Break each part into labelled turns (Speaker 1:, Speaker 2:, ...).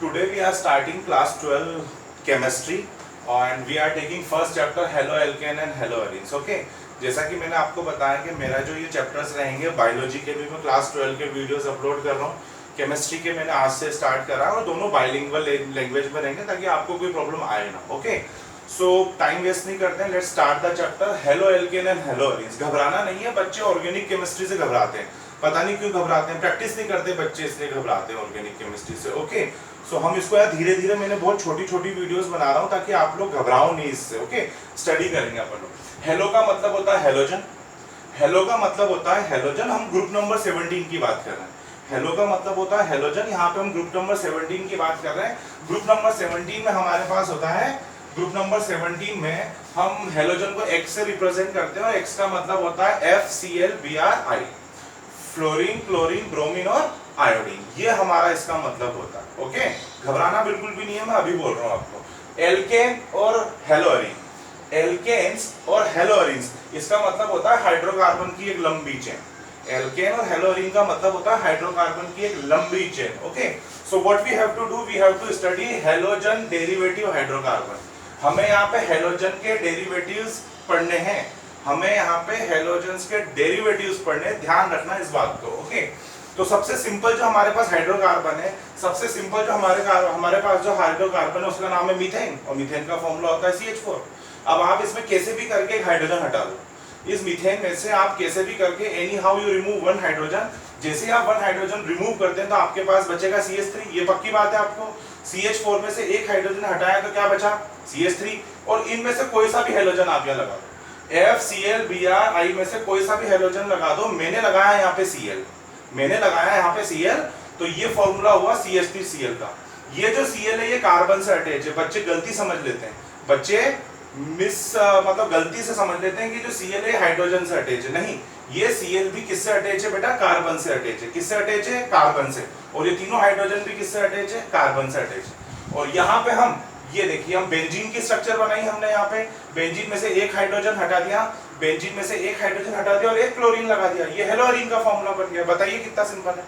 Speaker 1: today we are starting class 12 chemistry and we are taking first chapter haloalkane and haloarenes. Okay, जैसा कि मैंने आपको बताया कि मेरा जो ये चैप्टर्स रहेंगे बायोलॉजी के भी मैं क्लास 12 के वीडियोस अपलोड कर रहा हूँ, केमिस्ट्री के मैंने आज से स्टार्ट करा और दोनों बाइलिंगुअल लैंग्वेज में रहेंगे ताकि आपको कोई प्रॉब्लम आए ना. ओके, सो टाइम वेस्ट नहीं करते हैं, let's start the chapter haloalkane and haloarenes. घबराना नहीं है, बच्चे ऑर्गेनिक केमिस्ट्री से घबराते हैं, पता नहीं क्यों घबराते हैं, प्रैक्टिस नहीं करते बच्चे इसलिए घबराते हैं ऑर्गेनिक केमिस्ट्री से. ओके, सो हम इसको यार धीरे धीरे मैंने बहुत छोटी छोटी वीडियोस बना रहा हूँ ताकि आप लोग घबराओ नहीं इससे. ओके, स्टडी करेंगे अपन लोग. हेलो का मतलब होता है हेलोजन. हेलो का मतलब होता है हेलोजन. हम ग्रुप नंबर 17 की बात कर रहे हैं. हेलो का मतलब होता है हेलोजन. यहाँ पे हम ग्रुप नंबर 17 की बात कर रहे हैं. ग्रुप नंबर 17 में हमारे पास होता है, ग्रुप नंबर 17 में हम हेलोजन को X से रिप्रेजेंट करते हैं और X का मतलब होता है FClBrI, फ्लोरीन, क्लोरीन, ब्रोमीन और आयोडीन. ये हमारा इसका मतलब होता है. ओके, घबराना बिल्कुल भी नहीं है, मैं अभी बोल रहा हूँ आपको. एल्केन और हेलोअरीन, एल्केन्स और हेलोअरीन्स, इसका मतलब होता है हाइड्रोकार्बन की एक लंबी चेन. एल्केन और हेलोअरीन का मतलब होता है हाइड्रोकार्बन की एक लंबी chain. Okay, so what we have to do, we have to study halogen derivative hydrocarbon. हमें यहाँ पे हेलोजन के डेरिवेटिव्स पढ़ने हैं, हमें यहाँ पे हेलोजन्स के डेरिवेटिव्स पढ़ने, ध्यान रखना इस बात को. ओके, तो सबसे सिंपल जो हमारे पास हाइड्रोकार्बन है, सबसे सिंपल जो हमारे पास जो हाइड्रोकार्बन है उसका नाम है मीथेन और मीथेन का फॉर्मूला होता है CH4. अब आप इसमें कैसे भी करके एक हाइड्रोजन हटा दो. इस मीथेन में से आप कैसे भी करके any how you remove one hydrogen. जैसे ही आप वन हाइड्रोजन रिमूव करते हैं तो आपके पास बचेगा CH3. ये पक्की बात है आपको. CH4 में से एक हाइड्रोजन हटाया तो क्या बचा, CH3. और इनमें से कोई सा भी हाइड्रोजन आप यहाँ लगा दो, FClBrI में से कोई सा भी हाइड्रोजन लगा दो. मैंने लगाया यहाँ पे Cl, मैंने लगाया यहाँ पे Cl, तो ये फॉर्मूला हुआ CH3Cl का. ये जो Cl है ये कार्बन से अटैच है. बच्चे गलती समझ लेते हैं, बच्चे मतलब गलती से समझ लेते हैं कि जो Cl है हाइड्रोजन से अटैच है. नहीं, ये Cl भी किससे अटैच है बेटा, कार्बन से अटैच है. किससे अटैच है, कार्बन से. और ये तीनों हाइड्रोजन भी किससे अटैच है, कार्बन से अटैच है. और यहाँ पे हम ये देखिए, हम बेंजीन की स्ट्रक्चर बनाई हमने. यहाँ पे बेंजीन में से एक हाइड्रोजन हटा दिया, बेंजीन में से एक हाइड्रोजन हटा दिया और एक क्लोरीन लगा दिया. ये हेलोअरीन का फॉर्मूला बन गया. बताइए कितना सिंपल है.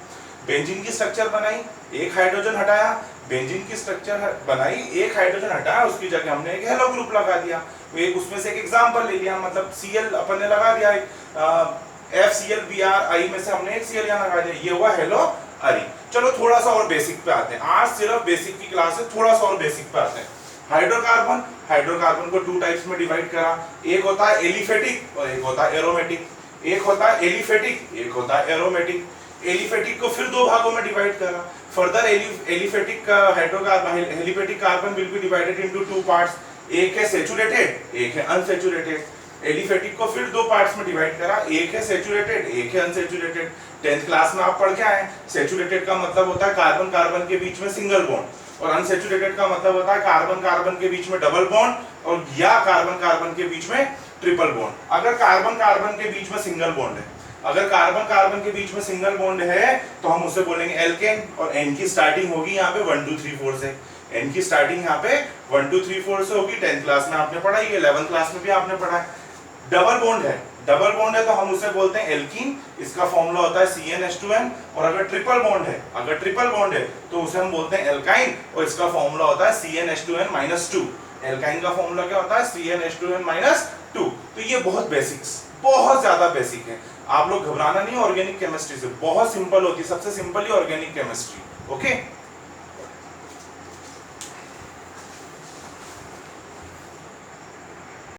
Speaker 1: बेंजीन की स्ट्रक्चर बनाई, एक हाइड्रोजन हटाया, बेंजीन की स्ट्रक्चर बनाई, एक हाइड्रोजन हटाया, उसकी जगह हमने एक हेलो ग्रुप लगा दिया. एक उसमें से एक एग्जांपल ले लिया, मतलब Cl अपन ने लगा दिया, FClBrI में से हमने एक Cl यहाँ लगा दिया. ये हुआ हेलोअरीन. चलो थोड़ा सा और बेसिक पे आते हैं. आज सिर्फ बेसिक की क्लास है, थोड़ा सा और बेसिक पे आते हैं. हाइड्रोकार्बन, हाइड्रोकार्बन को 2 टाइप्स में डिवाइड करा. एक होता है एलिफेटिक और एक होता है एरोमेटिक. एक होता है एलिफेटिक, एक होता है एरोमेटिक. एलिफेटिक को फिर 2 भागों में डिवाइड करा. Further aliphatic hydrocarbon, aliphatic carbon will be divided into 2 parts. एक है सैचुरेटेड, एक है अनसैचुरेटेड. एलिफेटिक को फिर 2 पार्ट्स में डिवाइड करा. एक है सैचुरेटेड, एक है अनसैचुरेटेड. 10th क्लास में आप पढ़ के आए. सैचुरेटेड का मतलब होता है कार्बन कार्बन के बीच में सिंगल बॉन्ड, और अनसैचुरेटेड का मतलब होता है कार्बन कार्बन के बीच में डबल बॉन्ड और या कार्बन कार्बन के बीच में ट्रिपल बॉन्ड. अगर कार्बन कार्बन के बीच में सिंगल बॉन्ड है, अगर कार्बन कार्बन के बीच में सिंगल बॉन्ड है तो हम उसे बोलेंगे एल्केन. और N की स्टार्टिंग होगी यहाँ पे 1 2 3 4 से. N की स्टार्टिंग यहाँ पे 1 2 3 4 से होगी. 10th क्लास में आपने पढ़ा, ये 11th क्लास में भी आपने पढ़ा है. डबल बॉन्ड है, डबल बॉन्ड है तो हम उसे बोलते हैं एल्कीन. इसका फॉर्मूला होता है CnH2n. और अगर ट्रिपल बॉन्ड है, अगर ट्रिपल बॉन्ड है तो उसे हम बोलते हैं एल्काइन और इसका फॉर्मूला होता है CnH2n-2. एल्काइन का फॉर्मूला क्या होता है, CnH2n-2. तो ये बहुत बेसिक्स, बहुत ज्यादा बेसिक है. आप लोग घबराना नहीं, ऑर्गेनिक केमिस्ट्री से बहुत सिंपल होती है, सबसे सिंपल ही ऑर्गेनिक केमिस्ट्री. ओके.